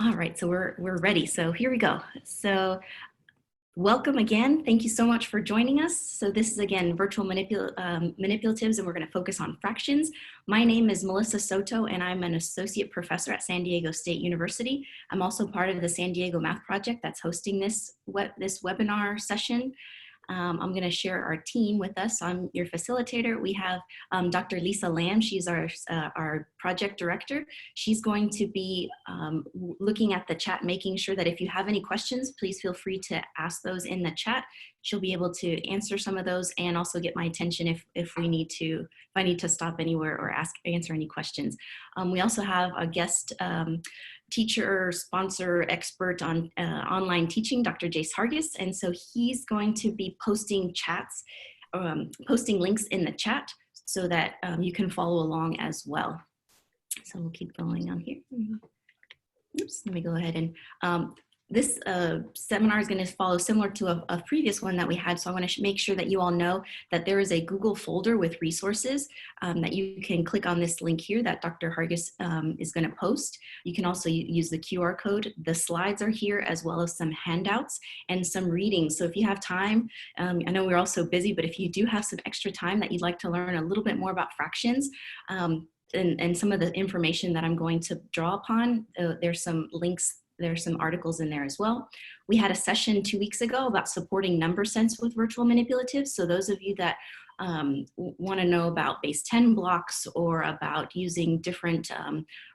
All right, so we're ready. So here we go. So welcome again. Thank you so much for joining us. So this is again Virtual Manipulatives, and we're going to focus on fractions. My name is Melissa Soto, and I'm an associate professor at San Diego State University. I'm also part of the San Diego Math Project that's hosting this webinar session. I'm going to share our team with us. I'm your facilitator. We have Dr. Lisa Lamb. She's our project director. She's going to be looking at the chat, making sure that if you have any questions, please feel free to ask those in the chat. She'll be able to answer some of those and also get my attention if I need to stop anywhere or answer any questions. We also have a guest teacher, sponsor, expert on online teaching, Dr. Jace Hargis. And so he's going to be posting posting links in the chat so that you can follow along as well. So we'll keep going on here. Oops, let me go ahead and this seminar is going to follow similar to a previous one that we had. So I want to make sure that you all know that there is a Google folder with resources that you can click on this link here that Dr. Hargis is going to post. You can also use the QR code. The slides are here as well as some handouts and some readings. So if you have time, I know we're all so busy, but if you do have some extra time that you'd like to learn a little bit more about fractions, and some of the information that I'm going to draw upon, there's some links. There's some articles in there as well. We had a session 2 weeks ago about supporting number sense with virtual manipulatives. So those of you that want to know about base 10 blocks or about using different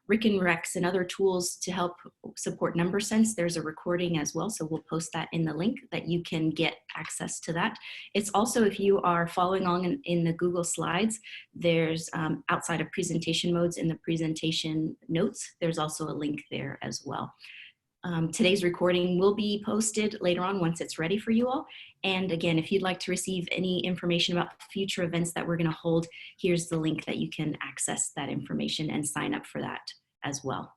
Rick and Rex and other tools to help support number sense, there's a recording as well. So we'll post that in the link that you can get access to that. It's also, if you are following along in the Google slides, there's outside of presentation modes in the presentation notes, there's also a link there as well. Today's recording will be posted later on once it's ready for you all. And again, if you'd like to receive any information about future events that we're going to hold, here's the link that you can access that information and sign up for that as well.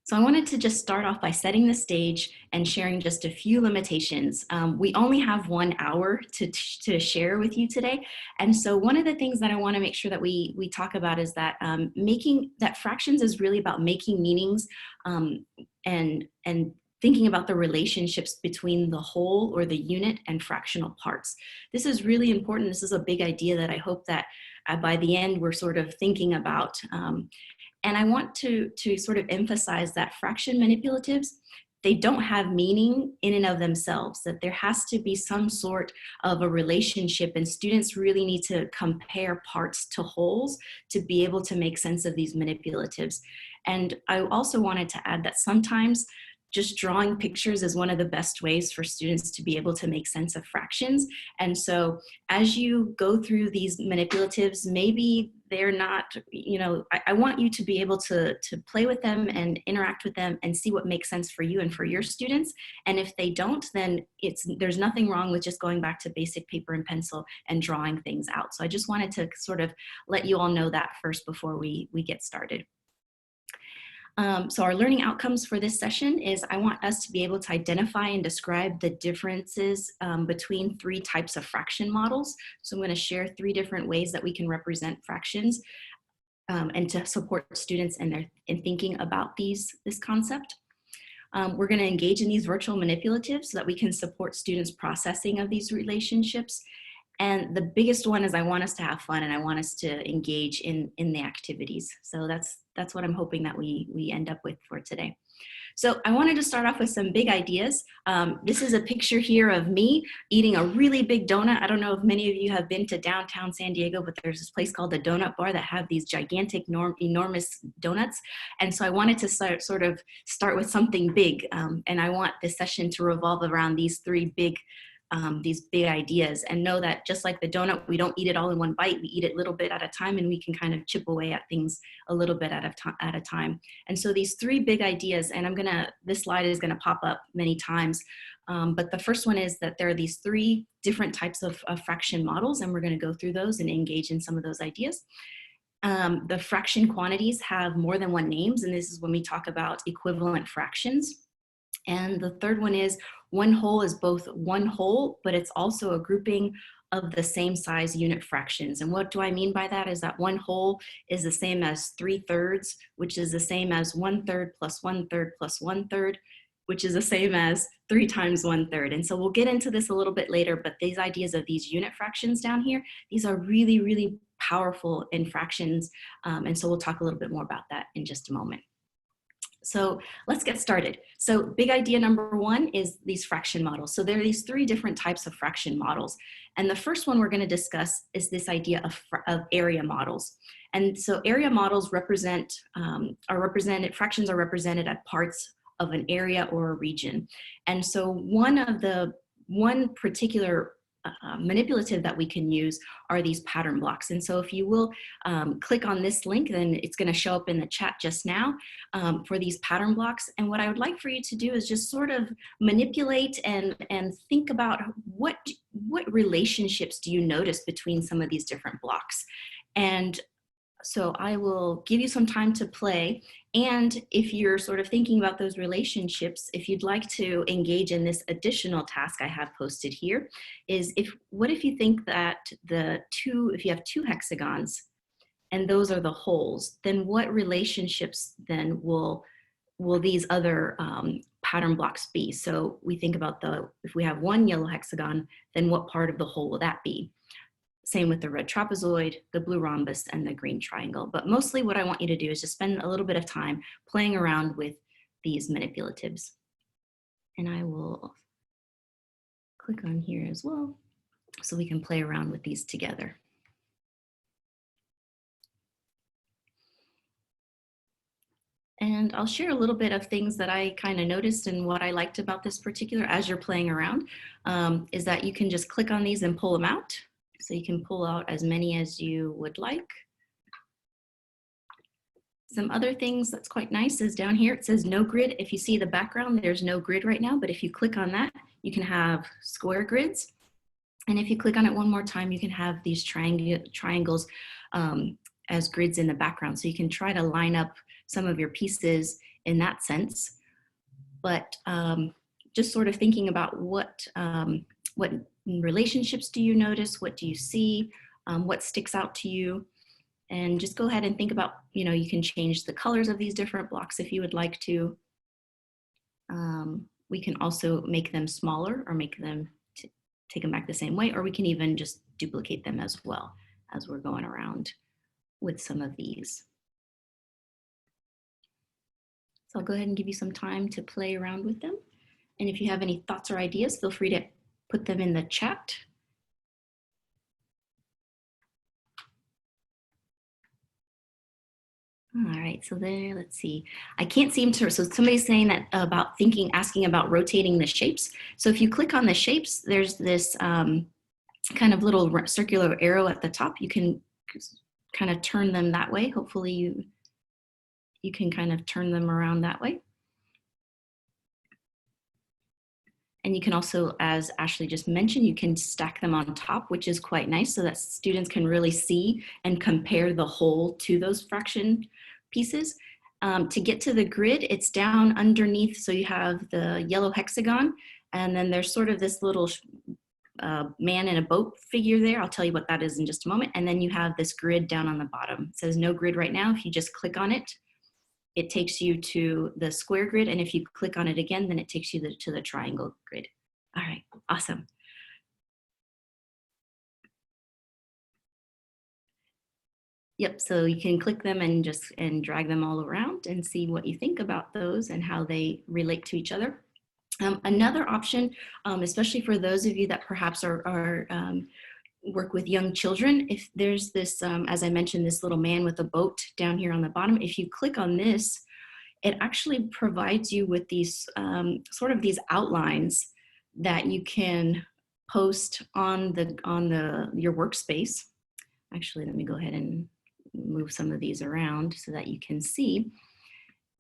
So I wanted to just start off by setting the stage and sharing just a few limitations. We only have 1 hour to share with you today. And so one of the things that I want to make sure that we talk about is that fractions is really about making meanings and thinking about the relationships between the whole or the unit and fractional parts. This is really important. This is a big idea that I hope that by the end we're sort of thinking about. And I want to sort of emphasize that fraction manipulatives, they don't have meaning in and of themselves, that there has to be some sort of a relationship, and students really need to compare parts to wholes to be able to make sense of these manipulatives. And I also wanted to add that sometimes just drawing pictures is one of the best ways for students to be able to make sense of fractions. And so as you go through these manipulatives, maybe they're not, I want you to be able to play with them and interact with them and see what makes sense for you and for your students. And if they don't, then there's nothing wrong with just going back to basic paper and pencil and drawing things out. So I just wanted to sort of let you all know that first before we get started. So our learning outcomes for this session is I want us to be able to identify and describe the differences between 3 types of fraction models. So I'm going to share 3 different ways that we can represent fractions and to support students in thinking about this concept. We're going to engage in these virtual manipulatives so that we can support students' processing of these relationships. And the biggest one is I want us to have fun and I want us to engage in the activities. So that's what I'm hoping that we end up with for today. So I wanted to start off with some big ideas. This is a picture here of me eating a really big donut. I don't know if many of you have been to downtown San Diego, but there's this place called the Donut Bar that have these gigantic, enormous donuts. And so I wanted to start with something big. And I want this session to revolve around these big ideas, and know that just like the donut, we don't eat it all in one bite. We eat it a little bit at a time, and we can kind of chip away at things a little bit at a time. And so these 3 big ideas, and this slide is gonna pop up many times, but the first one is that there are these 3 different types of fraction models, and we're gonna go through those and engage in some of those ideas. The fraction quantities have more than 1 names, and this is when we talk about equivalent fractions. And the third one is one whole is both one whole, but it's also a grouping of the same size unit fractions. And what do I mean by that is that one whole is the same as 3/3, which is the same as 1/3 plus 1/3 plus 1/3, which is the same as 3 times 1/3. And so we'll get into this a little bit later, but these ideas of these unit fractions down here, these are really, really powerful in fractions. And so we'll talk a little bit more about that in just a moment. So let's get started. So big idea number one is these fraction models. So there are these 3 different types of fraction models. And the first one we're going to discuss is this idea of area models. And so area models fractions are represented as parts of an area or a region. And so one particular manipulative that we can use are these pattern blocks. And so if you will click on this link, then it's going to show up in the chat just now for these pattern blocks. And what I would like for you to do is just sort of manipulate and think about what relationships do you notice between some of these different blocks. And so I will give you some time to play. And if you're sort of thinking about those relationships, if you'd like to engage in this additional task I have posted here, is what if you think that if you have 2 hexagons and those are the wholes, then what relationships then will these other pattern blocks be? So we think about if we have 1 yellow hexagon, then what part of the whole will that be? Same with the red trapezoid, the blue rhombus, and the green triangle. But mostly what I want you to do is just spend a little bit of time playing around with these manipulatives. And I will click on here as well so we can play around with these together. And I'll share a little bit of things that I kind of noticed and what I liked about this particular as you're playing around is that you can just click on these and pull them out. So you can pull out as many as you would like. Some other things that's quite nice is down here, it says no grid. If you see the background, there's no grid right now, but if you click on that, you can have square grids. And if you click on it one more time, you can have these triangles as grids in the background. So you can try to line up some of your pieces in that sense. But just sort of thinking about what relationships do you notice? What do you see? What sticks out to you? And just go ahead and think about, you can change the colors of these different blocks if you would like to. We can also make them smaller or make them take them back the same way, or we can even just duplicate them as well as we're going around with some of these. So I'll go ahead and give you some time to play around with them. And if you have any thoughts or ideas, feel free to put them in the chat. All right, so there, let's see. I can't seem to, so somebody's saying that asking about rotating the shapes. So if you click on the shapes, there's this kind of little circular arrow at the top. You can kind of turn them that way. Hopefully you can kind of turn them around that way. And you can also, as Ashley just mentioned, you can stack them on top, which is quite nice so that students can really see and compare the whole to those fraction pieces. To get to the grid, it's down underneath. So you have the yellow hexagon, and then there's sort of this little man in a boat figure there. I'll tell you what that is in just a moment. And then you have this grid down on the bottom. It says no grid right now. If you just click on it, it takes you to the square grid. And if you click on it again, then it takes you to the triangle grid. All right, awesome. Yep, so you can click them and drag them all around and see what you think about those and how they relate to each other. Another option, especially for those of you that perhaps work with young children, if there's this, as I mentioned, this little man with a boat down here on the bottom, if you click on this, it actually provides you with these sort of these outlines that you can post on your workspace. Actually, let me go ahead and move some of these around so that you can see.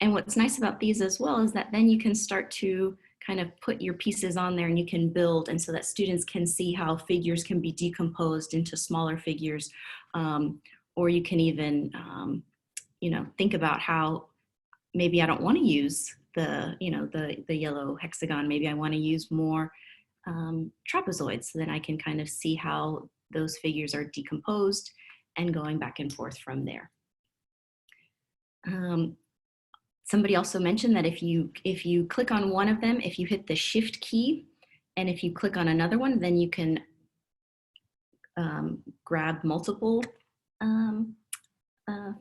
And what's nice about these as well is that then you can start to kind of put your pieces on there and you can build, and so that students can see how figures can be decomposed into smaller figures. Or you can even, think about how maybe I don't want to use the yellow hexagon. Maybe I want to use more trapezoids. So then I can kind of see how those figures are decomposed and going back and forth from there. Somebody also mentioned that if you click on one of them, if you hit the shift key, and if you click on another one, then you can grab multiple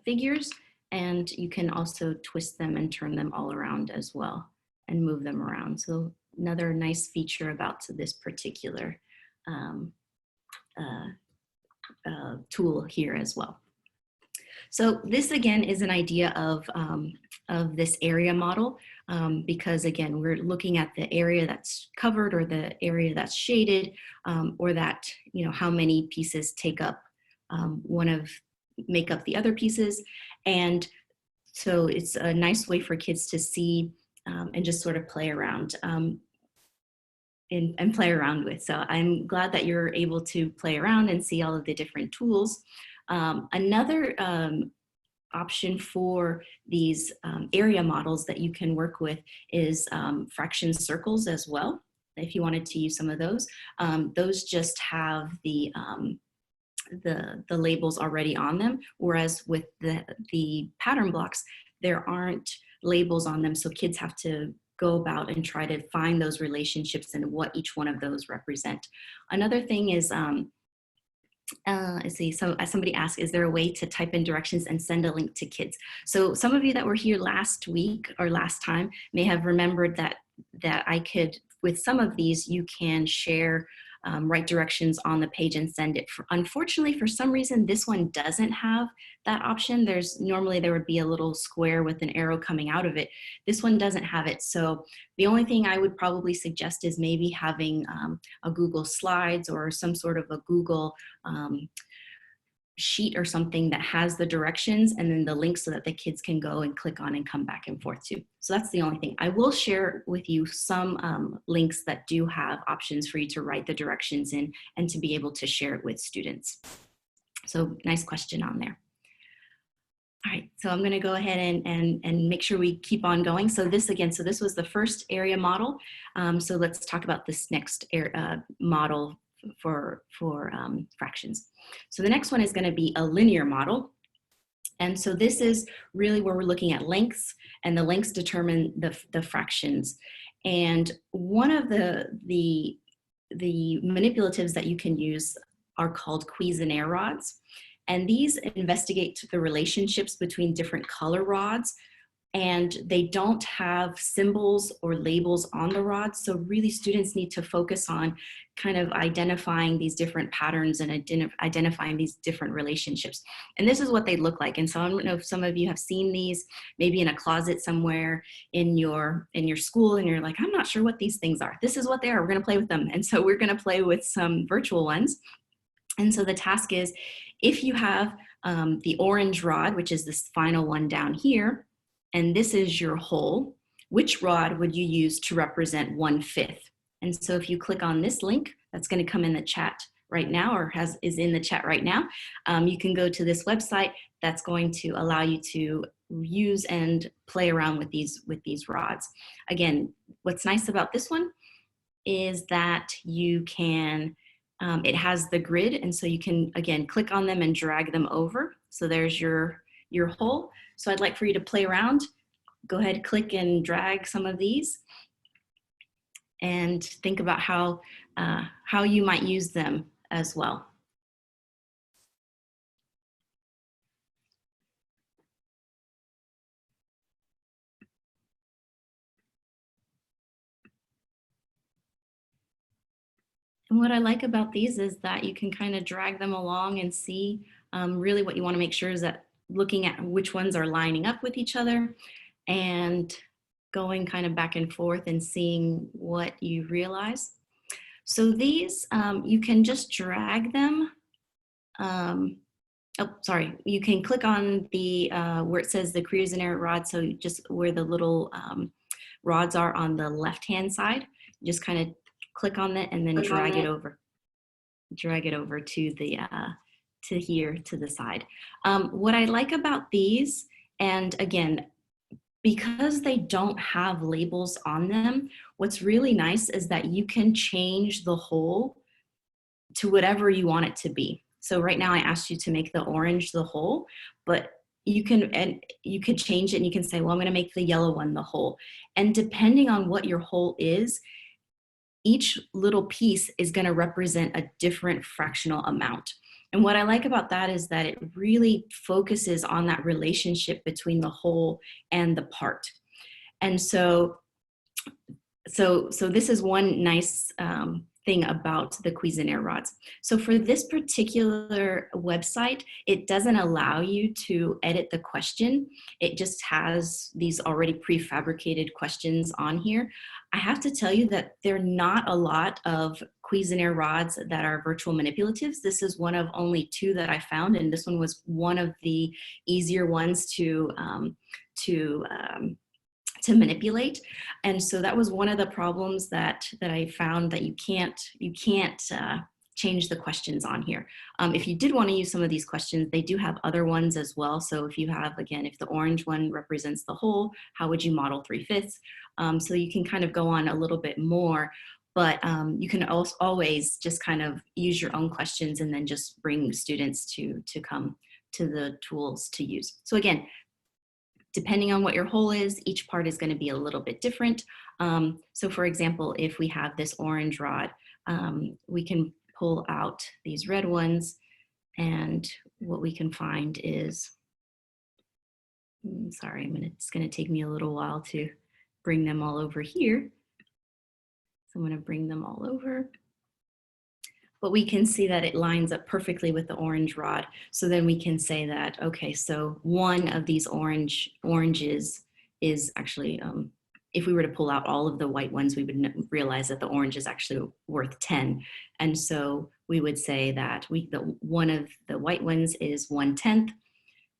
figures, and you can also twist them and turn them all around as well and move them around. So another nice feature about this particular tool here as well. So this again is an idea of this area model, because again, we're looking at the area that's covered or the area that's shaded, or that, how many pieces take up make up the other pieces. And so it's a nice way for kids to see and just sort of play around and play around with. So I'm glad that you're able to play around and see all of the different tools. Another option for these area models that you can work with is fraction circles as well. If you wanted to use some of those just have the labels already on them, whereas with the pattern blocks, there aren't labels on them, so kids have to go about and try to find those relationships and what each one of those represent. Another thing is, let's see, so somebody asked, is there a way to type in directions and send a link to kids? So some of you that were here last week or last time may have remembered that I could, with some of these, you can share write directions on the page and send it. Unfortunately, for some reason, this one doesn't have that option. Normally there would be a little square with an arrow coming out of it. This one doesn't have it. So the only thing I would probably suggest is maybe having a Google Slides or some sort of a Google sheet or something that has the directions and then the links so that the kids can go and click on and come back and forth to. So that's the only thing. I will share with you some links that do have options for you to write the directions in and to be able to share it with students. So nice question on there. All right, so I'm gonna go ahead and make sure we keep on going. So this was the first area model. So let's talk about this next model for fractions. So the next one is going to be a linear model. And so this is really where we're looking at lengths, and the lengths determine the fractions. And one of the manipulatives that you can use are called Cuisenaire rods. And these investigate the relationships between different color rods, and they don't have symbols or labels on the rods. So really students need to focus on kind of identifying these different patterns and identifying these different relationships. And this is what they look like. And so I don't know if some of you have seen these, maybe in a closet somewhere in your school, and you're like, I'm not sure what these things are. This is what they are. We're gonna play with them. And so we're gonna play with some virtual ones. And so the task is, if you have the orange rod, which is this final one down here, and this is your whole, which rod would you use to represent 1/5? And so if you click on this link, that's going to come in the chat right now, or is in the chat right now, you can go to this website that's going to allow you to use and play around with these rods. Again, what's nice about this one is that you can, it has the grid, and so you can, again, click on them and drag them over. So there's your whole. So I'd like for you to play around. Go ahead, click and drag some of these and think about how you might use them as well. And what I like about these is that you can kind of drag them along and see really what you want to make sure is that looking at which ones are lining up with each other and going kind of back and forth and seeing what you realize. So these, you can just drag them. Oh, sorry, you can click on the, where it says the Cuisenaire rod, so just where the little rods are on the left-hand side, just kind of click on it and then drag it over to the, to here to the side. What I like about these, and again, because they don't have labels on them, what's really nice is that you can change the whole to whatever you want it to be. So right now I asked you to make the orange the whole, but you could change it and you can say, well, I'm going to make the yellow one the whole. And depending on what your whole is, each little piece is going to represent a different fractional amount. And what I like about that is that it really focuses on that relationship between the whole and the part. And so this is one nice thing about the Cuisenaire rods. So for this particular website, it doesn't allow you to edit the question. It just has these already prefabricated questions on here. I have to tell you that there are not a lot of Cuisenaire rods that are virtual manipulatives. This is one of only 2 that I found, and this one was one of the easier ones to manipulate. And so that was one of the problems that I found, that you can't change the questions on here. If you did want to use some of these questions, they do have other ones as well. So if you have, again, if the orange one represents the whole, how would you model 3/5? So you can kind of go on a little bit more, but you can also always just kind of use your own questions and then just bring students to come to the tools to use. So again, depending on what your whole is, each part is going to be a little bit different. So for example, if we have this orange rod, we can pull out these red ones, and what we can find is, sorry, it's going to take me a little while to bring them all over here. So I'm going to bring them all over. But we can see that it lines up perfectly with the orange rod. So then we can say that, okay, so one of these oranges is actually, if we were to pull out all of the white ones, we would realize that the orange is actually worth 10. And so we would say that one of the white ones is 1/10.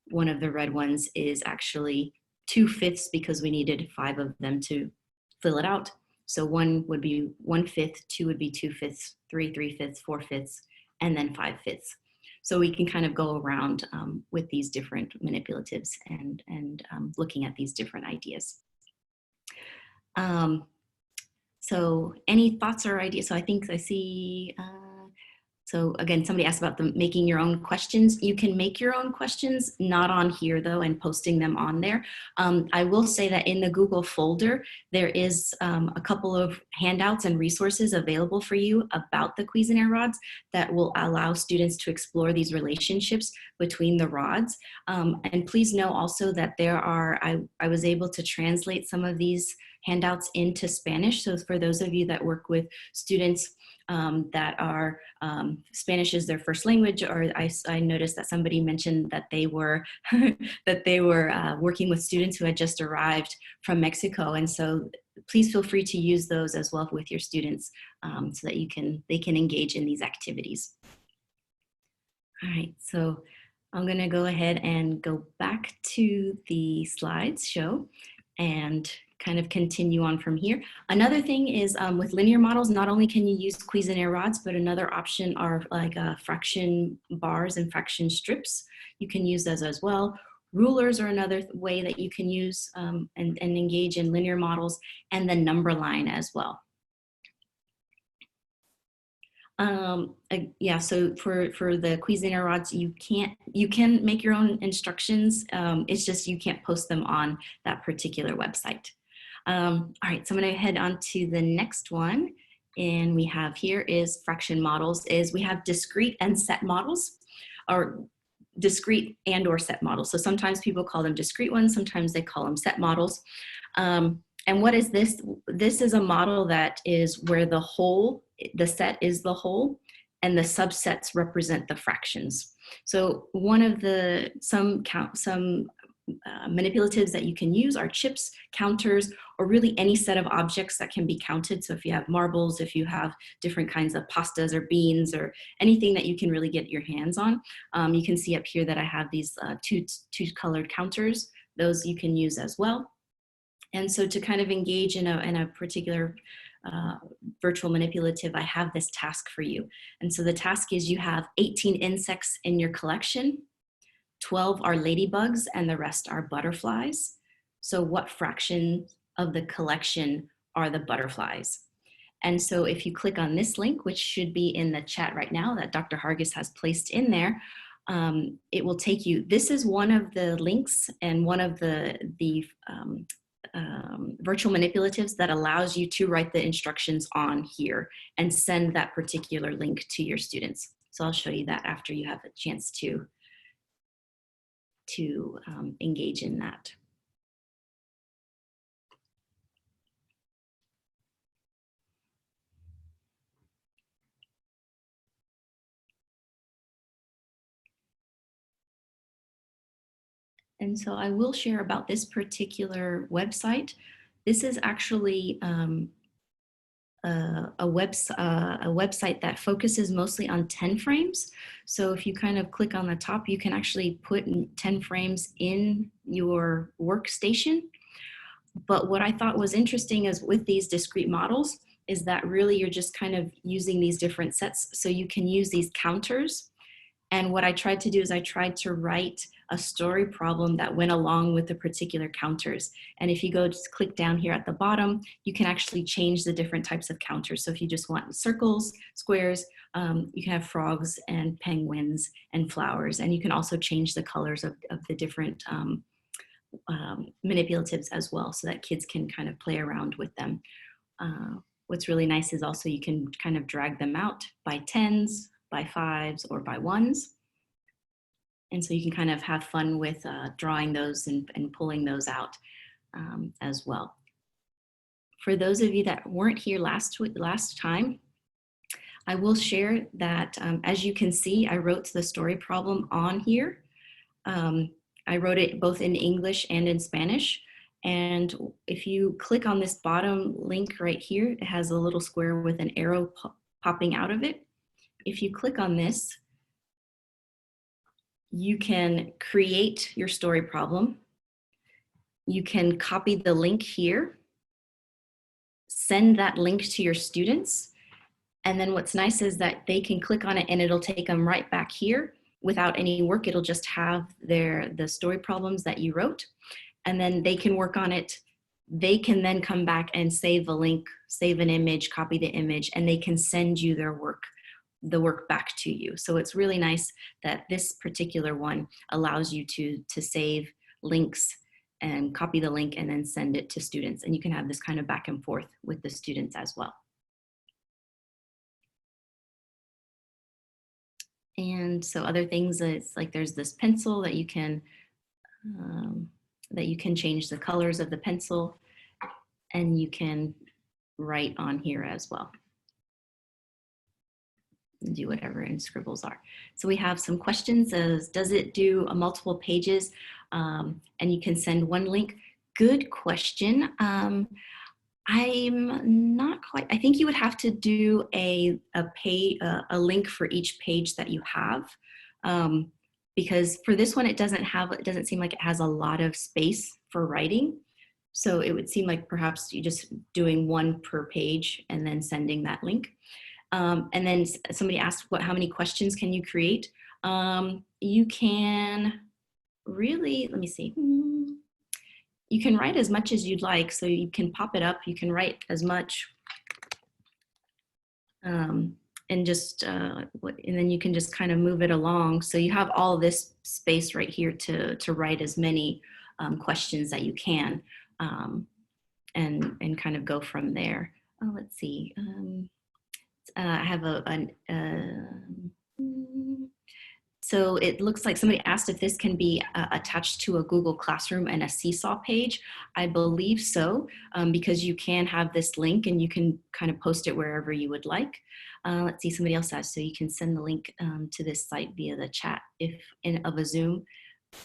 One of the red ones is actually 2/5 because we needed 5 of them to fill it out. So 1 would be 1/5, 2 would be 2/5, 3 3/5, 4/5, and then 5/5. So we can kind of go around with these different manipulatives and looking at these different ideas. So any thoughts or ideas? So I think I see, so again, somebody asked about making your own questions. You can make your own questions, not on here though, and posting them on there. I will say that in the Google folder, there is a couple of handouts and resources available for you about the Cuisenaire rods that will allow students to explore these relationships between the rods. And please know also that I was able to translate some of these handouts into Spanish. So for those of you that work with students that are Spanish is their first language, or I noticed that somebody mentioned that they were working with students who had just arrived from Mexico, and so please feel free to use those as well with your students so that they can engage in these activities. All right, so I'm going to go ahead and go back to the slides show and kind of continue on from here. Another thing is with linear models, not only can you use Cuisenaire rods, but another option are like fraction bars and fraction strips. You can use those as well. Rulers are another way that you can use and engage in linear models, and the number line as well. Yeah, so for the Cuisenaire rods, you can make your own instructions. It's just you can't post them on that particular website. All right, so I'm going to head on to the next one, and we have here is fraction models. We have discrete and set models, or discrete and or set models. So sometimes people call them discrete ones, sometimes they call them set models. And what is this? This is a model that is where the set is the whole, and the subsets represent the fractions. So one of some manipulatives that you can use are chips, counters, or really any set of objects that can be counted. So if you have marbles, if you have different kinds of pastas or beans or anything that you can really get your hands on, you can see up here that I have these two colored counters. Those you can use as well. And so to kind of engage in a particular virtual manipulative, I have this task for you. And so the task is you have 18 insects in your collection. 12 are ladybugs and the rest are butterflies. So what fraction of the collection are the butterflies? And so if you click on this link, which should be in the chat right now that Dr. Hargis has placed in there, it will take you, this is one of the links and one of the virtual manipulatives that allows you to write the instructions on here and send that particular link to your students. So I'll show you that after you have a chance to engage in that. And so I will share about this particular website. This is actually a website that focuses mostly on 10 frames. So if you kind of click on the top, you can actually put 10 frames in your workstation. But what I thought was interesting is with these discrete models is that really you're just kind of using these different sets. So you can use these counters. And what I tried to do is I tried to write a story problem that went along with the particular counters. And if you go just click down here at the bottom, you can actually change the different types of counters. So if you just want circles, squares, you can have frogs and penguins and flowers. And you can also change the colors of the different manipulatives as well, so that kids can kind of play around with them. What's really nice is also you can kind of drag them out by tens, by fives, or by ones. And so you can kind of have fun with drawing those and pulling those out as well. For those of you that weren't here last time, I will share that as you can see, I wrote the story problem on here. I wrote it both in English and in Spanish. And if you click on this bottom link right here, it has a little square with an arrow popping out of it. If you click on this, you can create your story problem. You can copy the link here, send that link to your students. And then what's nice is that they can click on it and it'll take them right back here without any work. It'll just have the story problems that you wrote, and then they can work on it. They can then come back and save a link, save an image, copy the image, and they can send you their work, the work back to you. So it's really nice that this particular one allows you to save links and copy the link and then send it to students. And you can have this kind of back and forth with the students as well. And so other things, it's like there's this pencil that you can change the colors of the pencil, and you can write on here as well. And do whatever in scribbles are. So we have some questions as, does it do multiple pages? And you can send one link. Good question. I'm not quite, I think you would have to do a link for each page that you have. Because for this one, it doesn't seem like it has a lot of space for writing. So it would seem like perhaps you just doing one per page and then sending that link. And then somebody asked, how many questions can you create? You can really, let me see. You can write as much as you'd like. So you can pop it up. You can write as much. And then you can just kind of move it along. So you have all this space right here to write as many questions that you can, and kind of go from there. Oh, let's see. I have so it looks like somebody asked if this can be attached to a Google Classroom and a Seesaw page. I believe so, because you can have this link and you can kind of post it wherever you would like. Let's see, somebody else asked, so you can send the link to this site via the chat of a Zoom,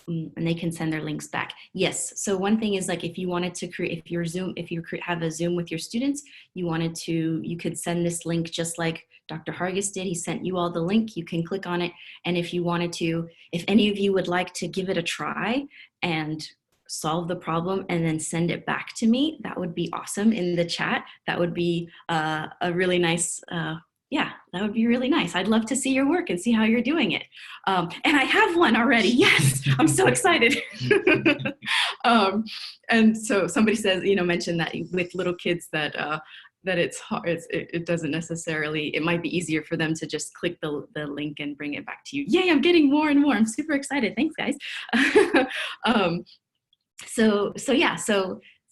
and they can send their links back. Yes, so one thing is like if you wanted to create, if you have a Zoom with your students, you could send this link just like Dr. Hargis did. He sent you all the link, you can click on it. And if you wanted to, if any of you would like to give it a try and solve the problem and then send it back to me, that would be awesome in the chat. That would be a really nice, yeah, that would be really nice. I'd love to see your work and see how you're doing it. And I have one already. Yes, I'm so excited. And so somebody says, mentioned that with little kids that it's hard. It doesn't necessarily, it might be easier for them to just click the link and bring it back to you. Yay, I'm getting more and more. I'm super excited. Thanks, guys.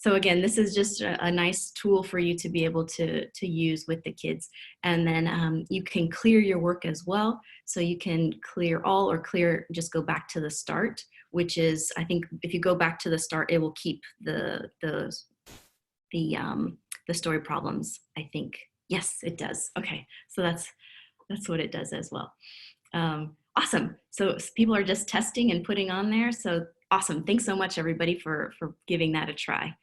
So again, this is just a nice tool for you to be able to use with the kids. And then you can clear your work as well. So you can clear all or just go back to the start, which is, I think if you go back to the start, it will keep the story problems, I think. Yes, it does. Okay, so that's what it does as well. Awesome. So people are just testing and putting on there. So awesome. Thanks so much, everybody, for giving that a try.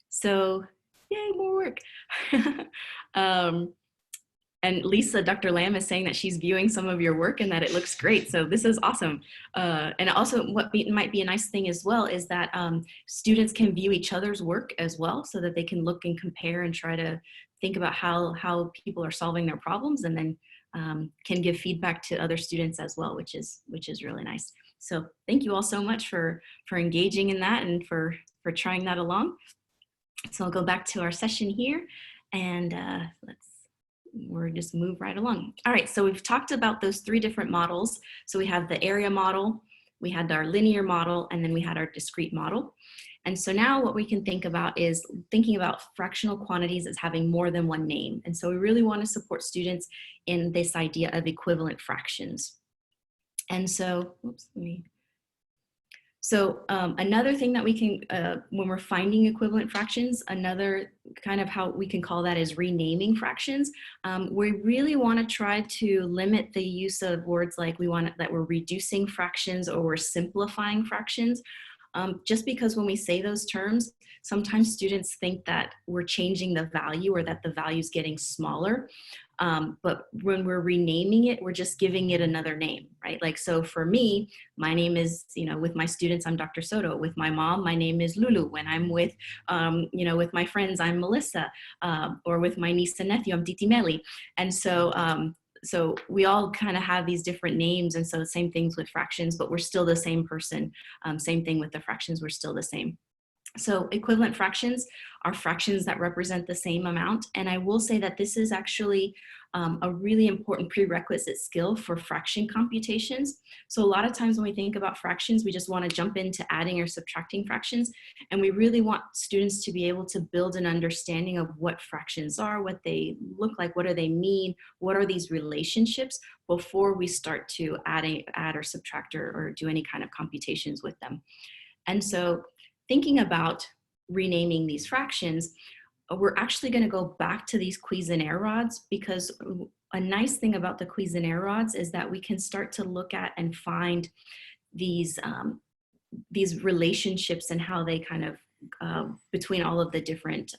So yay, more work. And Lisa, Dr. Lamb is saying that she's viewing some of your work and that it looks great. So this is awesome. And also what might be a nice thing as well is that students can view each other's work as well, so that they can look and compare and try to think about how people are solving their problems, and then can give feedback to other students as well, which is really nice. So thank you all so much for engaging in that and for trying that along. So I'll go back to our session here, and we'll just move right along. All right, so we've talked about those 3 different models. So we have the area model, we had our linear model, and then we had our discrete model. And so now what we can think about is thinking about fractional quantities as having more than one name. And so we really want to support students in this idea of equivalent fractions. And so, another thing that we can, when we're finding equivalent fractions, another kind of how we can call that is renaming fractions. We really want to try to limit the use of words like that we're reducing fractions or we're simplifying fractions. Just because when we say those terms, sometimes students think that we're changing the value or that the value is getting smaller. But when we're renaming it, we're just giving it another name, right? Like, so for me, my name is, with my students, I'm Dr. Soto. With my mom, my name is Lulu. When I'm with, with my friends, I'm Melissa. Or with my niece and nephew, I'm Titi Meli. And so we all kind of have these different names, and so the same things with fractions, but we're still the same person. Same thing with the fractions, we're still the same. So equivalent fractions are fractions that represent the same amount. And I will say that this is actually a really important prerequisite skill for fraction computations. So a lot of times when we think about fractions, we just want to jump into adding or subtracting fractions. And we really want students to be able to build an understanding of what fractions are, what they look like, what do they mean, what are these relationships before we start to add or subtract or do any kind of computations with them. And so thinking about renaming these fractions, we're actually going to go back to these Cuisenaire rods, because a nice thing about the Cuisenaire rods is that we can start to look at and find these relationships and how they kind of between all of the different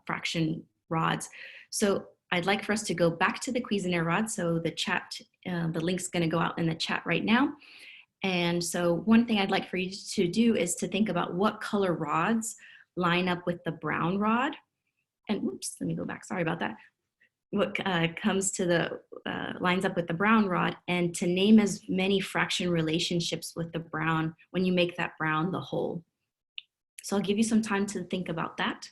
fraction rods. So I'd like for us to go back to the Cuisenaire rod. So the chat, the link's going to go out in the chat right now. And so one thing I'd like for you to do is to think about what color rods line up with the brown rod. And oops, let me go back, sorry about that. What comes to the, lines up with the brown rod, and to name as many fraction relationships with the brown when you make that brown the whole. So I'll give you some time to think about that.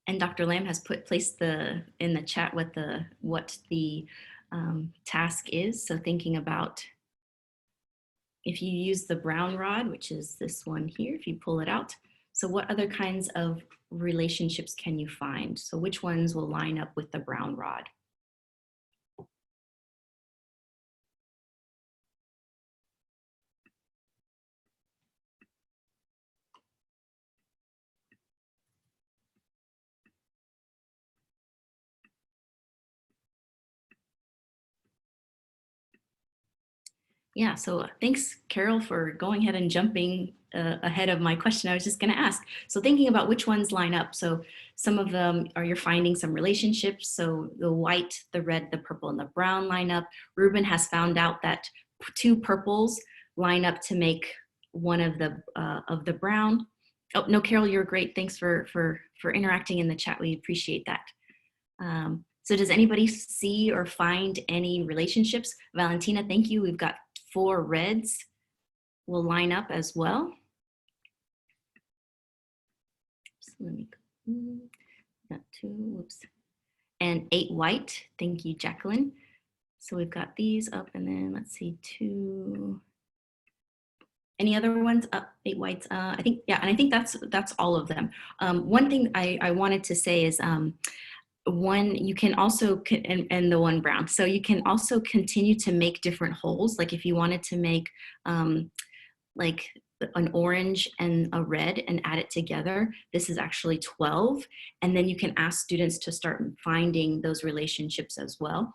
And Dr. Lamb has placed in the chat what the task is. So thinking about if you use the brown rod, which is this one here, if you pull it out, so what other kinds of relationships can you find? So which ones will line up with the brown rod? Yeah, so thanks, Carol, for going ahead and jumping ahead of my question I was just going to ask. So thinking about which ones line up. So some of them you're finding some relationships. So the white, the red, the purple, and the brown line up. Ruben has found out that 2 purples line up to make one of the brown. Oh, no, Carol, you're great. Thanks for interacting in the chat. We appreciate that. So does anybody see or find any relationships? Valentina, thank you. We've got 4 reds will line up as well. So let me go. Got 2, whoops. And 8 white. Thank you, Jacqueline. So we've got these up, and then let's see, 2. Any other ones up? 8 whites. I think, yeah, and I think that's all of them. One thing I wanted to say is one, you can also, and the 1 brown. So you can also continue to make different holes. Like if you wanted to make like an orange and a red and add it together, this is actually 12. And then you can ask students to start finding those relationships as well.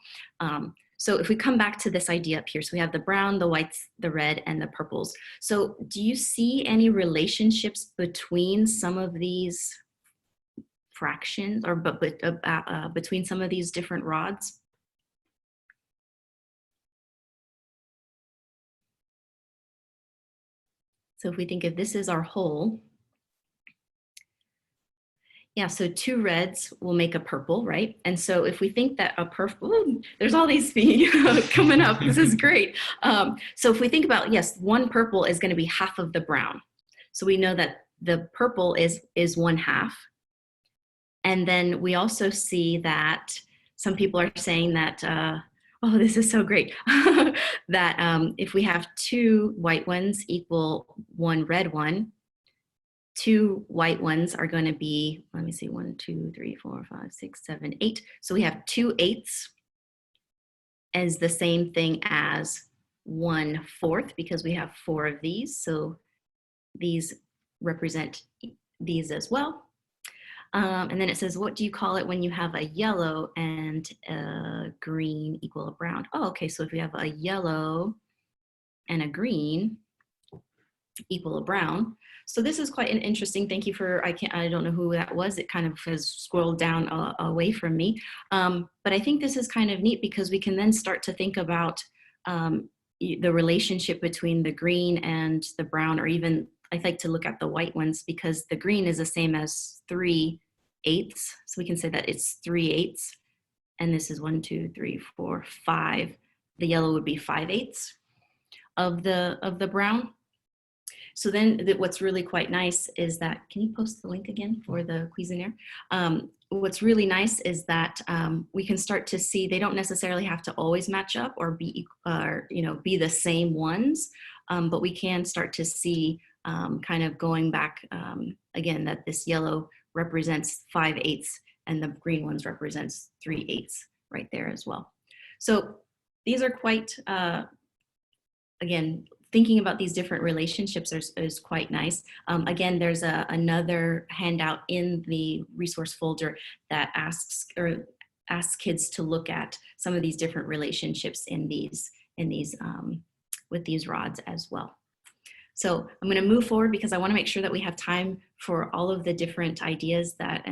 So if we come back to this idea up here, so we have the brown, the whites, the red, and the purples. So do you see any relationships between some of these fractions, or between some of these different rods? So if we think of this as our whole, yeah, so 2 reds will make a purple, right? And so if we think that a purple, ooh, there's all these coming up, this is great. So if we think about, yes, 1 purple is gonna be half of the brown. So we know that the purple is 1/2. And then we also see that some people are saying that, oh, this is so great, that if we have 2 white ones equal 1 red one, 2 white ones are going to be, let me see, 1, 2, 3, 4, 5, 6, 7, 8. So we have 2 eighths as the same thing as 1/4, because we have 4 of these. So these represent these as well. And then it says, what do you call it when you have a yellow and a green equal a brown? Oh, okay, so if we have a yellow and a green equal a brown. So this is quite an interesting, thank you for, I don't know who that was. It kind of has scrolled down away from me. But I think this is kind of neat because we can then start to think about the relationship between the green and the brown, or even I like to look at the white ones because the green is the same as 3/8. So we can say that it's 3/8. And this is 1, 2, 3, 4, 5. The yellow would be 5/8 of the brown. So then what's really quite nice is that, can you post the link again for the Cuisinart? What's really nice is that we can start to see they don't necessarily have to always match up or be the same ones, but we can start to see kind of going back again that this yellow represents 5/8 and the green ones represents 3/8 right there as well. So these are quite again, thinking about these different relationships is quite nice. Again, there's another handout in the resource folder that asks kids to look at some of these different relationships in these with these rods as well. So I'm going to move forward because I want to make sure that we have time for all of the different ideas that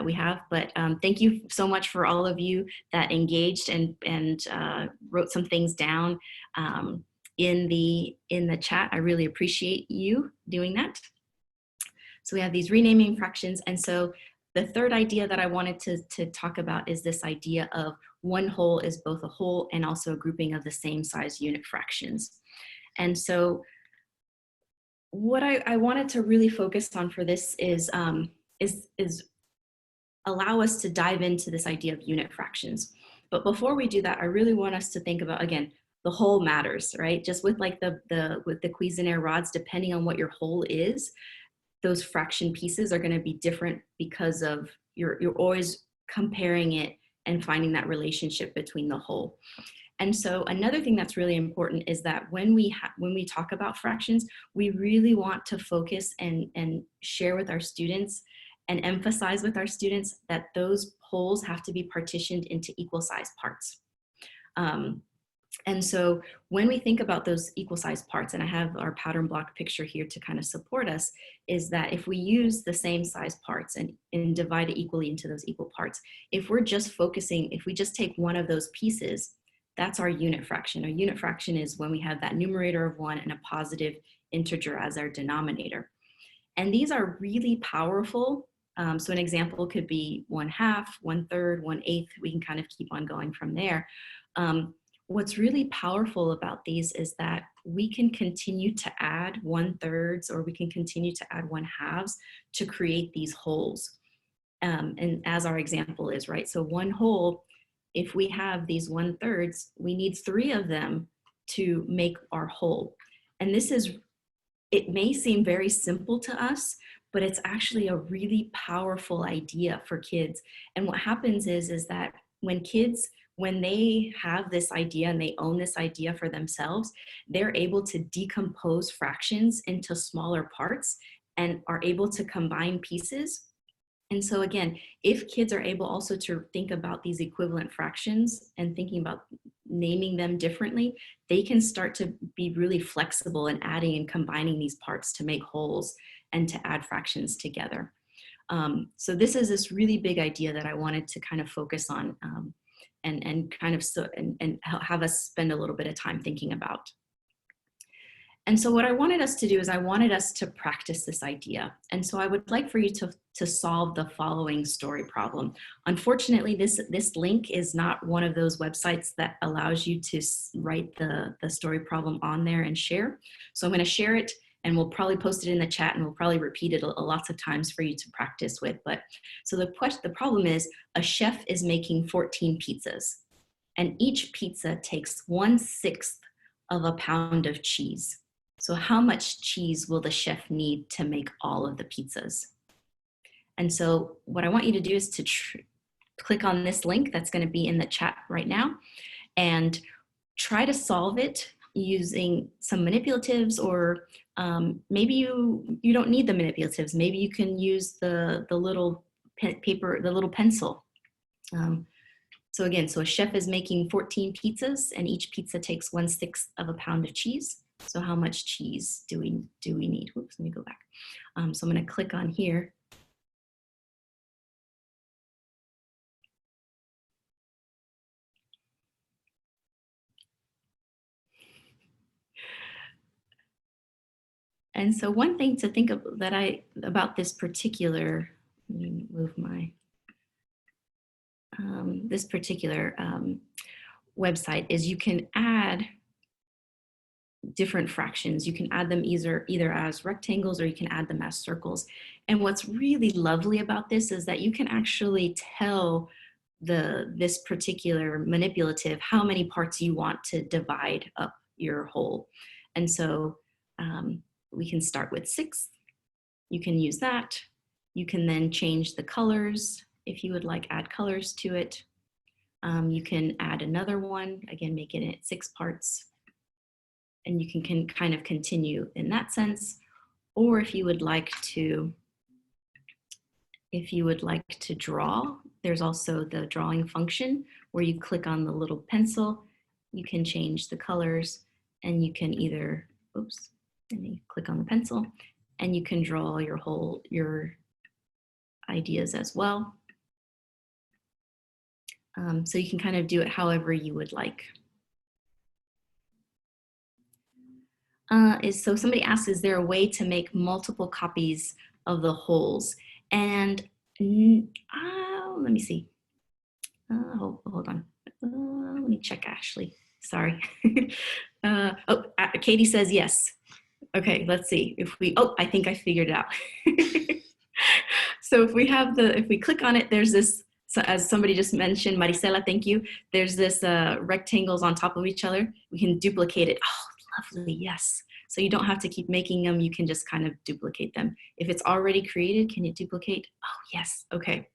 we have. But thank you so much for all of you that engaged and wrote some things down in the chat. I really appreciate you doing that. So we have these renaming fractions. And so the third idea that I wanted to talk about is this idea of one whole is both a whole and also a grouping of the same size unit fractions. And so what I wanted to really focus on for this is allow us to dive into this idea of unit fractions. But before we do that, I really want us to think about, again, the whole matters, right? Just with like with the Cuisinart rods, depending on what your whole is, those fraction pieces are going to be different because of you're always comparing it and finding that relationship between the whole. And so another thing that's really important is that when we talk about fractions, we really want to focus and share with our students and emphasize with our students that those wholes have to be partitioned into equal size parts. And so when we think about those equal size parts, and I have our pattern block picture here to kind of support us, is that if we use the same size parts and divide it equally into those equal parts, if we're just focusing, if we just take one of those pieces, That's our unit fraction. A unit fraction is when we have that numerator of 1 and a positive integer as our denominator. And these are really powerful. So an example could be 1/2, 1/3, 1/8. We can kind of keep on going from there. What's really powerful about these is that we can continue to add 1/3 or we can continue to add 1/2 to create these wholes. And as our example is, right? So one whole, if we have these 1/3, we need 3 of them to make our whole. And this is, it may seem very simple to us, but it's actually a really powerful idea for kids. And what happens is that when kids, when they have this idea and they own this idea for themselves, they're able to decompose fractions into smaller parts and are able to combine pieces. And so again, if kids are able also to think about these equivalent fractions and thinking about naming them differently, they can start to be really flexible in adding and combining these parts to make wholes and to add fractions together. So this is this really big idea that I wanted to kind of focus on and kind of and have us spend a little bit of time thinking about. And so what I wanted us to do is I wanted us to practice this idea. And so I would like for you to solve the following story problem. Unfortunately, this link is not one of those websites that allows you to write the story problem on there and share. So I'm going to share it and we'll probably post it in the chat and we'll probably repeat it lots of times for you to practice with. But so the problem is a chef is making 14 pizzas and each pizza takes 1/6 of a pound of cheese. So how much cheese will the chef need to make all of the pizzas? And so what I want you to do is to click on this link that's going to be in the chat right now and try to solve it using some manipulatives, or maybe you don't need the manipulatives. Maybe you can use the little paper, the little pencil. So again, so a chef is making 14 pizzas and each pizza takes 1/6 of a pound of cheese. So how much cheese do we need? Whoops, let me go back. So I'm going to click on here. And so one thing to think of about this particular, let me move my, this particular website is you can add different fractions. You can add them either as rectangles or you can add them as circles. And what's really lovely about this is that you can actually tell this particular manipulative how many parts you want to divide up your whole. And so we can start with 6. You can use that. You can then change the colors if you would like, add colors to it. You can add another one, again, making it 6 parts. And you can kind of continue in that sense. Or if you would like to draw, there's also the drawing function where you click on the little pencil, you can change the colors and you can either, oops, and you click on the pencil and you can draw your ideas as well. So you can kind of do it however you would like. So somebody asks, is there a way to make multiple copies of the wholes? And let me see. Hold on. Let me check, Ashley. Sorry. Katie says yes. Okay, let's see. I think I figured it out. So if we click on it, there's this, so as somebody just mentioned, Maricela, thank you. There's this rectangles on top of each other. We can duplicate it. Oh, lovely, yes. So you don't have to keep making them. You can just kind of duplicate them. If it's already created, can you duplicate? Oh, yes, okay.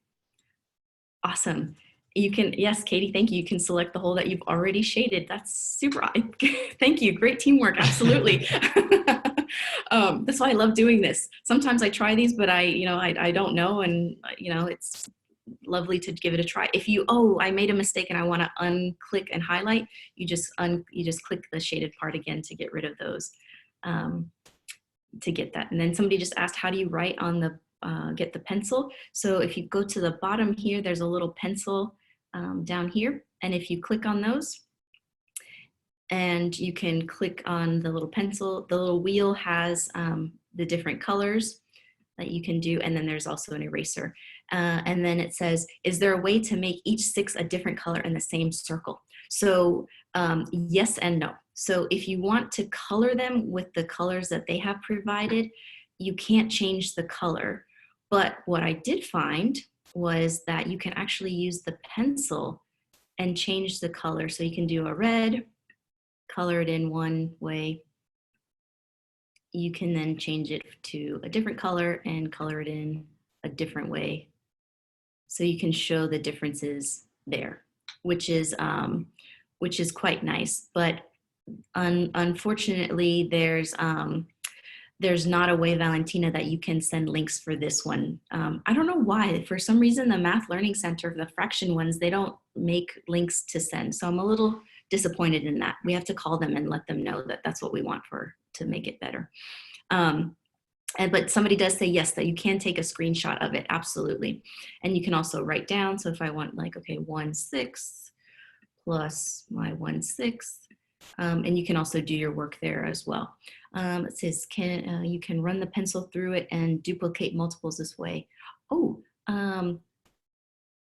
Awesome. You can, yes, Katie, thank you. You can select the hole that you've already shaded. That's super, thank you, great teamwork, absolutely. That's why I love doing this. Sometimes I try these, but I don't know, and it's lovely to give it a try. If I made a mistake and I want to unclick and highlight, you just click the shaded part again to get rid of those, to get that. And then somebody just asked, how do you write on the get the pencil? So if you go to the bottom here, there's a little pencil down here, and if you click on those, and you can click on the little pencil. The little wheel has the different colors that you can do, and then there's also an eraser. And then it says, is there a way to make each 6 a different color in the same circle? So yes and no. So if you want to color them with the colors that they have provided, you can't change the color. But what I did find was that you can actually use the pencil and change the color. So you can do a red, color it in one way. You can then change it to a different color and color it in a different way. So you can show the differences there, which is quite nice. But unfortunately, there's not a way, Valentina, that you can send links for this one. I don't know why. For some reason, the Math Learning Center, the fraction ones, they don't make links to send. So I'm a little disappointed in that. We have to call them and let them know that that's what we want to make it better. But somebody does say yes, that you can take a screenshot of it, absolutely. And you can also write down. So if I want like, okay, 1/6 plus my 1/6, and you can also do your work there as well. It says, you can run the pencil through it and duplicate multiples this way. Oh,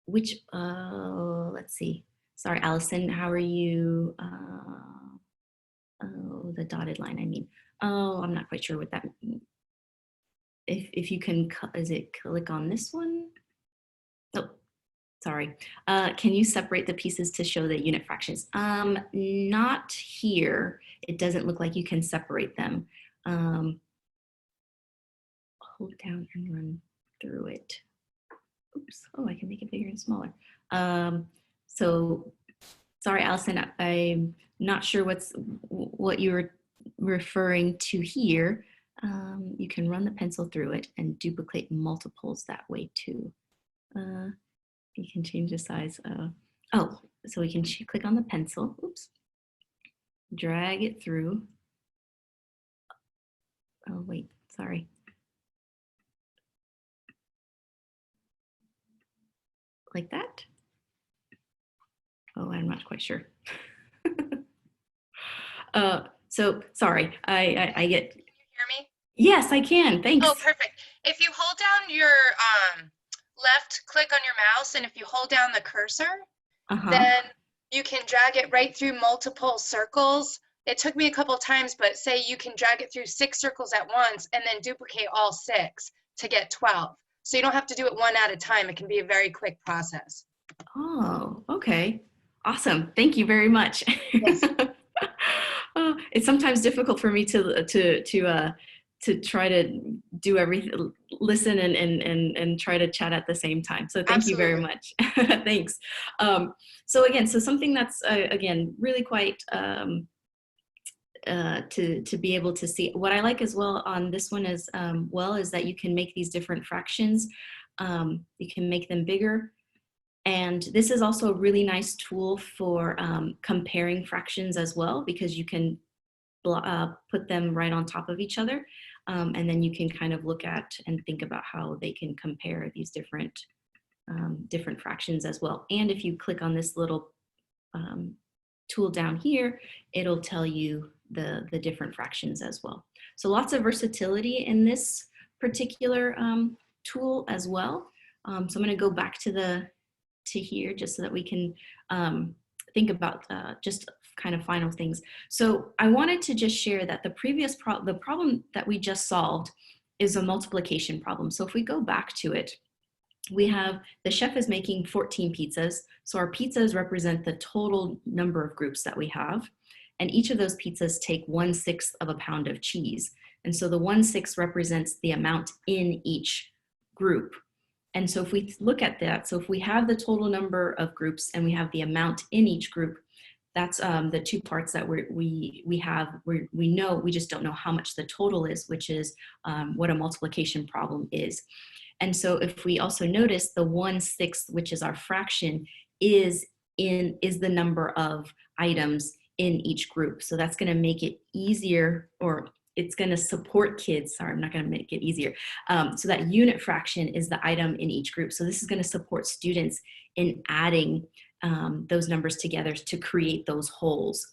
let's see. Sorry, Allison, how are you? Oh, the dotted line, I mean. Oh, I'm not quite sure what that means. If you can, is it click on this one? Oh, sorry. Can you separate the pieces to show the unit fractions? Not here. It doesn't look like you can separate them. Hold down and run through it. Oops. Oh, I can make it bigger and smaller. So sorry, Allison, I'm not sure what you were referring to here. You can run the pencil through it and duplicate multiples that way too. You can change the size. So we can click on the pencil. Oops. Drag it through. Oh, wait, sorry. Like that? Oh, I'm not quite sure. So sorry, I get. Can you hear me? Yes, I can. Thanks. Oh, perfect. If you hold down your left click on your mouse, and if you hold down the cursor, then you can drag it right through multiple circles. It took me a couple of times, but say you can drag it through 6 circles at once and then duplicate all 6 to get 12. So you don't have to do it one at a time. It can be a very quick process. Oh, okay. Awesome. Thank you very much. Yes. It's sometimes difficult for me to try to do everything, listen and try to chat at the same time. So thank Absolutely. you very much. Thanks. So again, something that's again really quite to be able to see. What I like as well on this one is is that you can make these different fractions. You can make them bigger. And this is also a really nice tool for comparing fractions as well, because you can put them right on top of each other. And then you can kind of look at and think about how they can compare these different fractions as well. And if you click on this little tool down here, it'll tell you the different fractions as well. So lots of versatility in this particular tool as well. So I'm going to go back to here just so that we can think about just kind of final things. So I wanted to just share that the problem that we just solved is a multiplication problem. So if we go back to it, we have the chef is making 14 pizzas. So our pizzas represent the total number of groups that we have. And each of those pizzas take 1/6 of a pound of cheese. And so the 1/6 represents the amount in each group. And so if we look at that, so if we have the total number of groups and we have the amount in each group, that's the two parts that we have. We know, we just don't know how much the total is, which is what a multiplication problem is. And so if we also notice the 1/6, which is our fraction, is the number of items in each group. So that's going to make it easier, or it's going to support kids. Sorry, I'm not going to make it easier. So that unit fraction is the item in each group. So this is going to support students in adding those numbers together to create those wholes.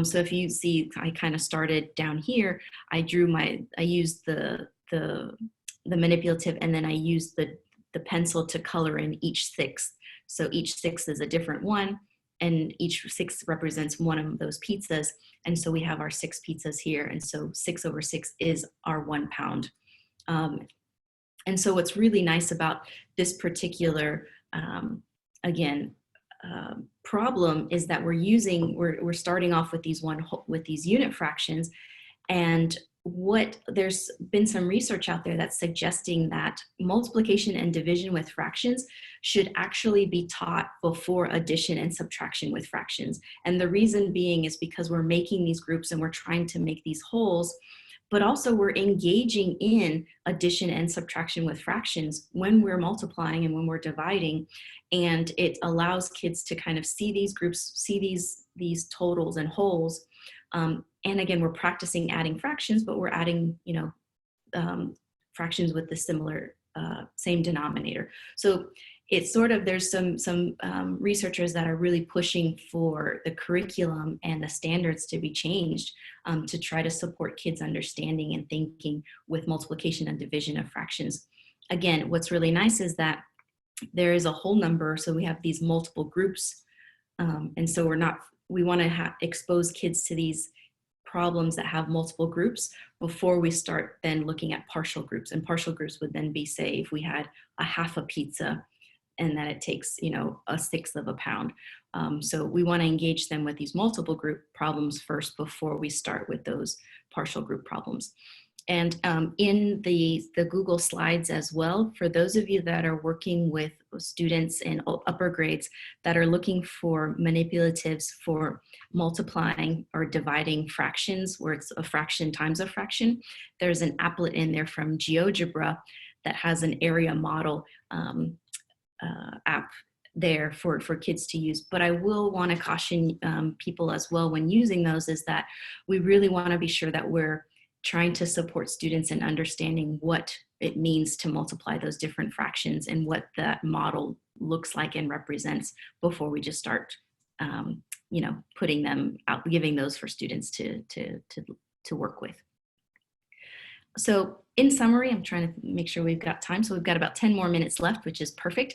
So if you see, I kind of started down here. I used the manipulative, and then I used the pencil to color in each sixth. So each sixth is a different one, and each sixth represents one of those pizzas. And so we have our 6 pizzas here. And so 6/6 is our 1 pound. And so what's really nice about this particular, again, problem is that we're starting off with these unit fractions. And there's been some research out there that's suggesting that multiplication and division with fractions should actually be taught before addition and subtraction with fractions. And the reason being is because we're making these groups and we're trying to make these wholes, but also we're engaging in addition and subtraction with fractions when we're multiplying and when we're dividing. And it allows kids to kind of see these groups, see these totals and wholes. And again, we're practicing adding fractions, but we're adding, fractions with the similar, same denominator. So it's sort of, there's some researchers that are really pushing for the curriculum and the standards to be changed to try to support kids' understanding and thinking with multiplication and division of fractions. Again, what's really nice is that there is a whole number, so we have these multiple groups, and so we want to expose kids to these problems that have multiple groups before we start then looking at partial groups. And partial groups would then be, say, if we had a half a pizza and that it takes, a sixth of a pound. So we want to engage them with these multiple group problems first before we start with those partial group problems. And in the Google Slides as well, for those of you that are working with students in upper grades that are looking for manipulatives for multiplying or dividing fractions, where it's a fraction times a fraction, there's an applet in there from GeoGebra that has an area model app there for kids to use. But I will want to caution people as well when using those is that we really want to be sure that we're trying to support students in understanding what it means to multiply those different fractions and what that model looks like and represents before we just start, putting them out, giving those for students to work with. So in summary, I'm trying to make sure we've got time. So we've got about 10 more minutes left, which is perfect.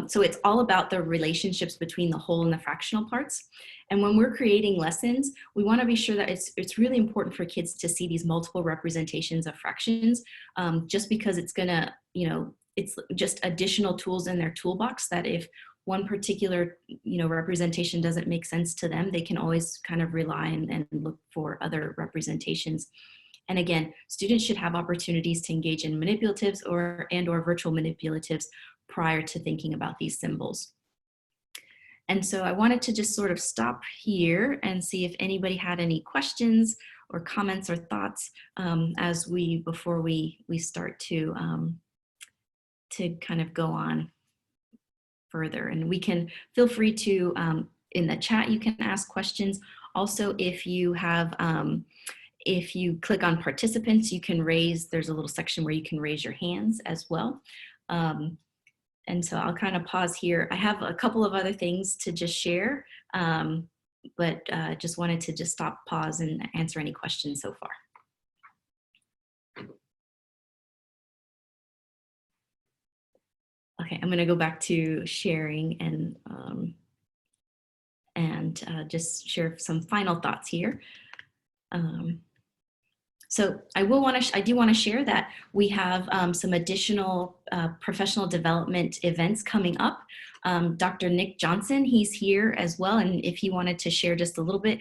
So it's all about the relationships between the whole and the fractional parts. And when we're creating lessons, we want to be sure that it's really important for kids to see these multiple representations of fractions, just because it's gonna, it's just additional tools in their toolbox that if one particular, representation doesn't make sense to them, they can always kind of rely and look for other representations. And again, students should have opportunities to engage in manipulatives or virtual manipulatives prior to thinking about these symbols. And so I wanted to just sort of stop here and see if anybody had any questions or comments or thoughts before we start to kind of go on further. And we can feel free to, in the chat, you can ask questions. Also, if you click on participants, you can there's a little section where you can raise your hands as well. And so I'll kind of pause here. I have a couple of other things to just share, but just wanted to just stop, pause, and answer any questions so far. Okay, I'm going to go back to sharing and just share some final thoughts here. So I do want to share that we have some additional professional development events coming up. Dr. Nick Johnson, he's here as well. And if he wanted to share just a little bit,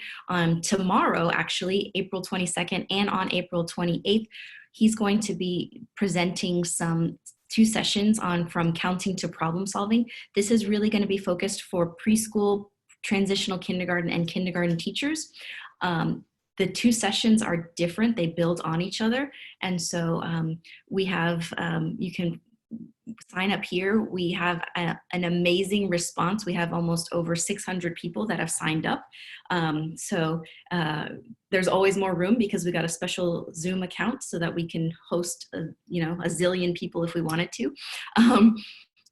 tomorrow, actually, April 22nd and on April 28th, he's going to be presenting 2 sessions on from counting to problem solving. This is really going to be focused for preschool, transitional kindergarten, and kindergarten teachers. The 2 sessions are different. They build on each other. And so we have, you can sign up here. We have an amazing response. We have almost over 600 people that have signed up. So there's always more room because we got a special Zoom account so that we can host, a zillion people if we wanted to.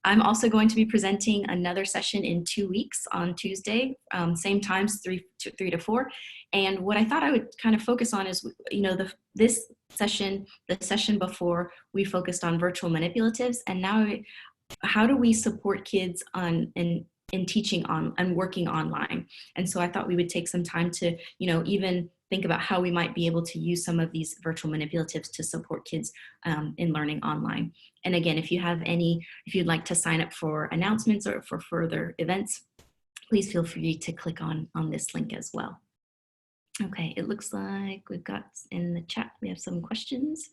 I'm also going to be presenting another session in 2 weeks on Tuesday, same times, 3 to 4. And what I thought I would kind of focus on is, this session, the session before, we focused on virtual manipulatives, and now how do we support kids in teaching on and working online? And so I thought we would take some time to, even think about how we might be able to use some of these virtual manipulatives to support kids in learning online. And again, if you'd like to sign up for announcements or for further events, please feel free to click on this link as well. Okay, it looks like we've got in the chat, we have some questions.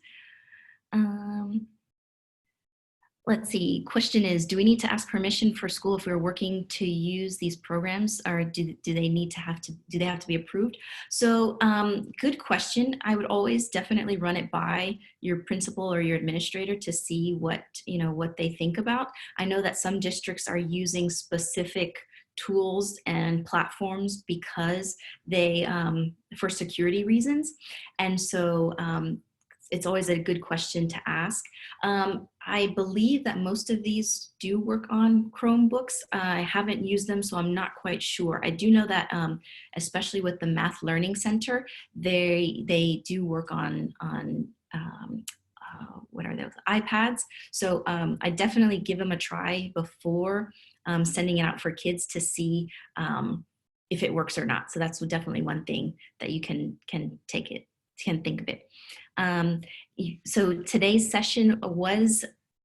Let's see, question is, do we need to ask permission for school if we're working to use these programs, or do they have to be approved? So good question. I would always definitely run it by your principal or your administrator to see what they think about. I know that some districts are using specific tools and platforms because they, for security reasons. And so it's always a good question to ask. I believe that most of these do work on Chromebooks. I haven't used them, so I'm not quite sure. I do know that, especially with the Math Learning Center, they do work on what are those, iPads. So I definitely give them a try before sending it out for kids to see if it works or not. So that's definitely one thing that you can think of it. So today's session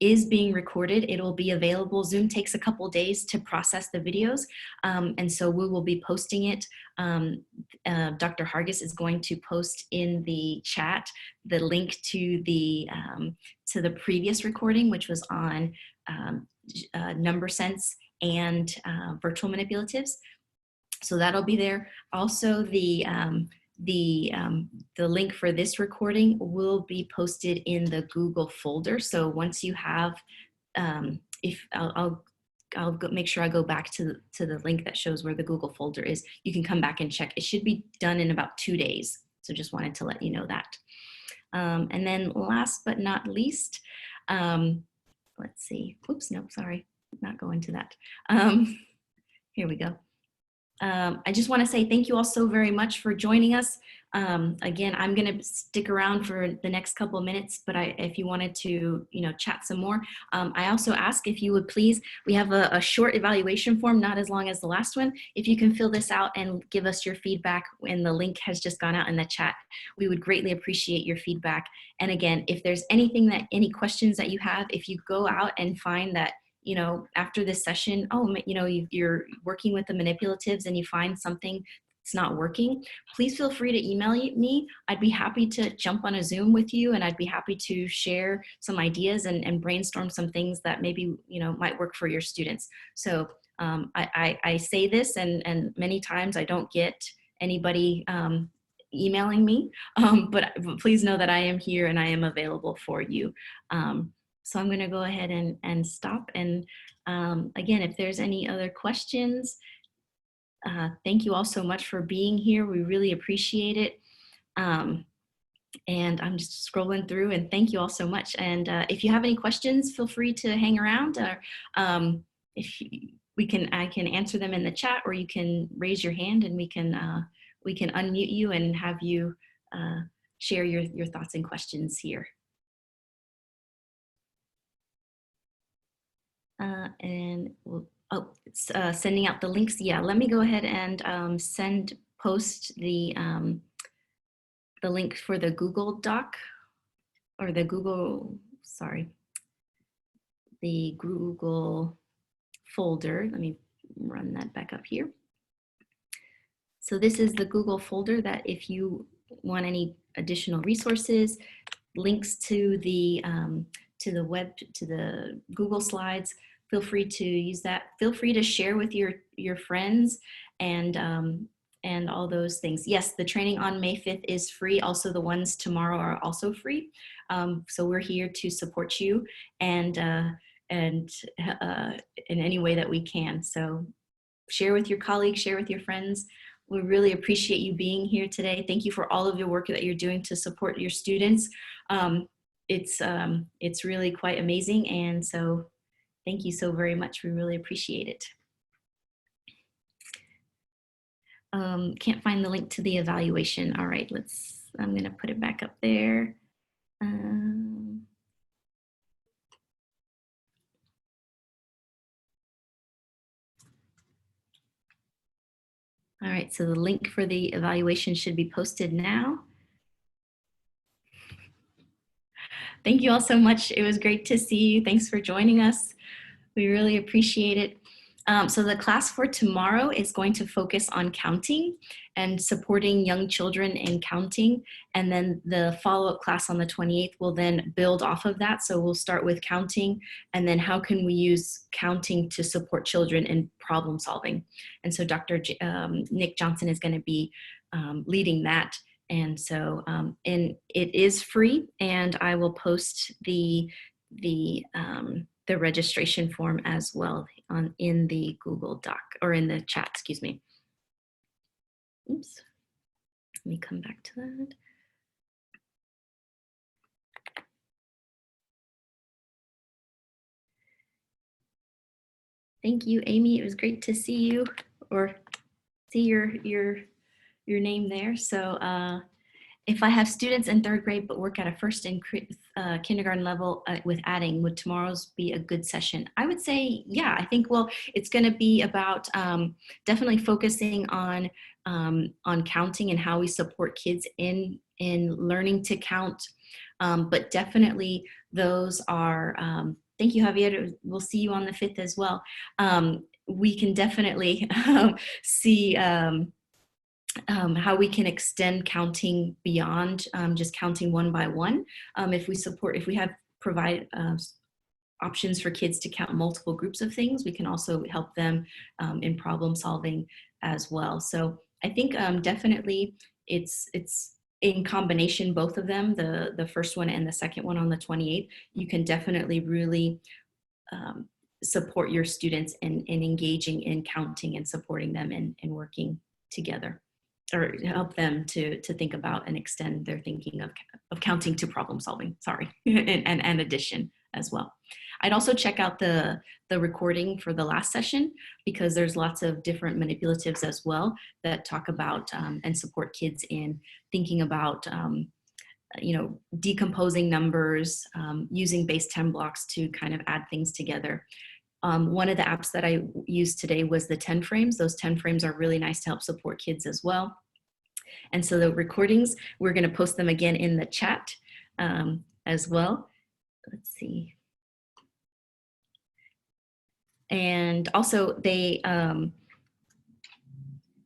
is being recorded. It'll be available. Zoom takes a couple days to process the videos, and so we will be posting it. Dr. Hargis is going to post in the chat the link to the previous recording, which was on number sense and virtual manipulatives. So that'll be there. Also, the link for this recording will be posted in the Google folder. So once you have, I'll make sure I go back to the link that shows where the Google folder is. You can come back and check. It should be done in about 2 days. So just wanted to let you know that. And then last but not least, let's see. Oops, no, sorry, not going to that. Here we go. I just want to say thank you all so very much for joining us. Again, I'm going to stick around for the next couple of minutes, but if you wanted to, chat some more, I also ask if you would please, we have a short evaluation form, not as long as the last one. If you can fill this out and give us your feedback, and the link has just gone out in the chat, we would greatly appreciate your feedback. And again, if there's any questions that you have, if you go out and find that, after this session, you're working with the manipulatives and you find something that's not working, please feel free to email me. I'd be happy to jump on a Zoom with you, and I'd be happy to share some ideas and brainstorm some things that maybe, might work for your students. So I say this, and many times I don't get anybody emailing me, but please know that I am here and I am available for you. So I'm going to go ahead and stop. And again, if there's any other questions, thank you all so much for being here. We really appreciate it. And I'm just scrolling through, and thank you all so much. And if you have any questions, feel free to hang around. Or I can answer them in the chat, or you can raise your hand and we can unmute you and have you share your thoughts and questions here. And it's sending out the links. Yeah, let me go ahead and post the link for the Google Doc, or the Google folder. Let me run that back up here. So this is the Google folder that if you want any additional resources, links to the Google Slides, feel free to use that. Feel free to share with your friends and all those things. Yes, the training on May 5th is free. Also, the ones tomorrow are also free. So we're here to support you and in any way that we can. So share with your colleagues, share with your friends. We really appreciate you being here today. Thank you for all of your work that you're doing to support your students. It's really quite amazing. And so Thank you so very much. We really appreciate it. Can't find the link to the evaluation. All right, I'm gonna put it back up there. All right, so the link for the evaluation should be posted now. Thank you all so much. It was great to see you. Thanks for joining us. We really appreciate it. So the class for tomorrow is going to focus on counting and supporting young children in counting. And then the follow-up class on the 28th will then build off of that. So we'll start with counting, and then how can we use counting to support children in problem solving. And so Dr. Nick Johnson is going to be leading that. And so and it is free, and I will post the registration form as well in the Google Doc, or in the chat, excuse me. Oops, let me come back to that. Thank you, Amy. It was great to see you, or see your name there. So if I have students in 3rd grade but work at a first and kindergarten level with adding, would tomorrow's be a good session? I would say, yeah. I think, well, it's going to be about definitely focusing on counting and how we support kids in learning to count. But definitely those are, thank you, Javier. We'll see you on the 5th as well. We can definitely see how we can extend counting beyond just counting one by one. If we have provide options for kids to count multiple groups of things, we can also help them in problem solving as well. So I think definitely it's in combination, both of them, the first one and the second one on the 28th, you can definitely really support your students in engaging in counting and supporting them in working together, or help them to think about and extend their thinking of counting to problem solving, sorry, and addition as well. I'd also check out the recording for the last session, because there's lots of different manipulatives as well that talk about and support kids in thinking about decomposing numbers, using base 10 blocks to kind of add things together. One of the apps that I used today was the 10 frames. Those 10 frames are really nice to help support kids as well. And so the recordings, we're going to post them again in the chat as well. Let's see. And also they,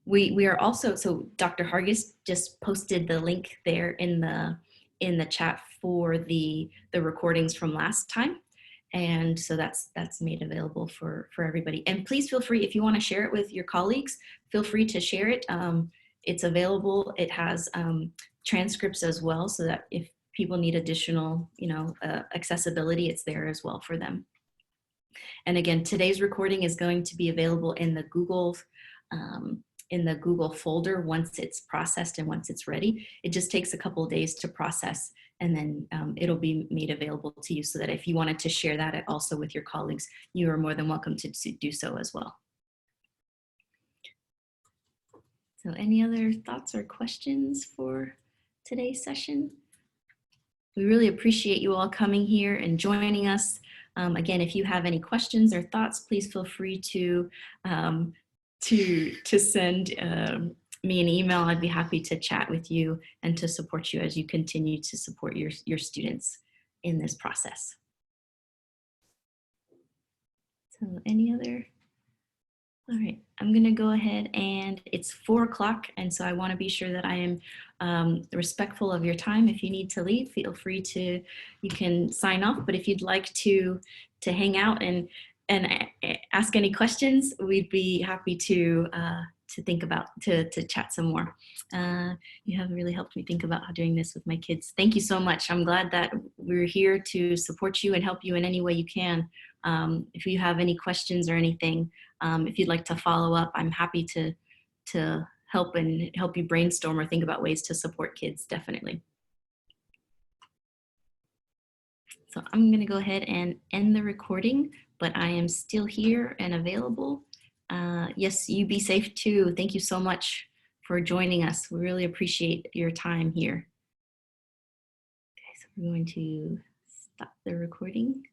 we are also, so Dr. Hargis just posted the link there in the chat for the recordings from last time. And so that's made available for everybody. And please feel free, if you want to share it with your colleagues, feel free to share it. It's available. It has transcripts as well, so that if people need additional, accessibility, it's there as well for them. And again, today's recording is going to be available in the Google folder once it's processed and once it's ready. It just takes a couple of days to process, and then it'll be made available to you, so that if you wanted to share that also with your colleagues, you are more than welcome to do so as well. So any other thoughts or questions for today's session? We really appreciate you all coming here and joining us. Again, if you have any questions or thoughts, please feel free to send me an email. I'd be happy to chat with you and to support you as you continue to support your students in this process. So any other? All right, I'm gonna go ahead, and it's 4 o'clock, and so I wanna be sure that I am respectful of your time. If you need to leave, feel free to, you can sign off, but if you'd like to hang out and ask any questions, we'd be happy to chat some more. You have really helped me think about how doing this with my kids. Thank you so much. I'm glad that we're here to support you and help you in any way you can. If you have any questions or anything, if you'd like to follow up, I'm happy to help you brainstorm or think about ways to support kids, definitely. So I'm going to go ahead and end the recording, but I am still here and available. Yes, you be safe too. Thank you so much for joining us. We really appreciate your time here. Okay, so we're going to stop the recording.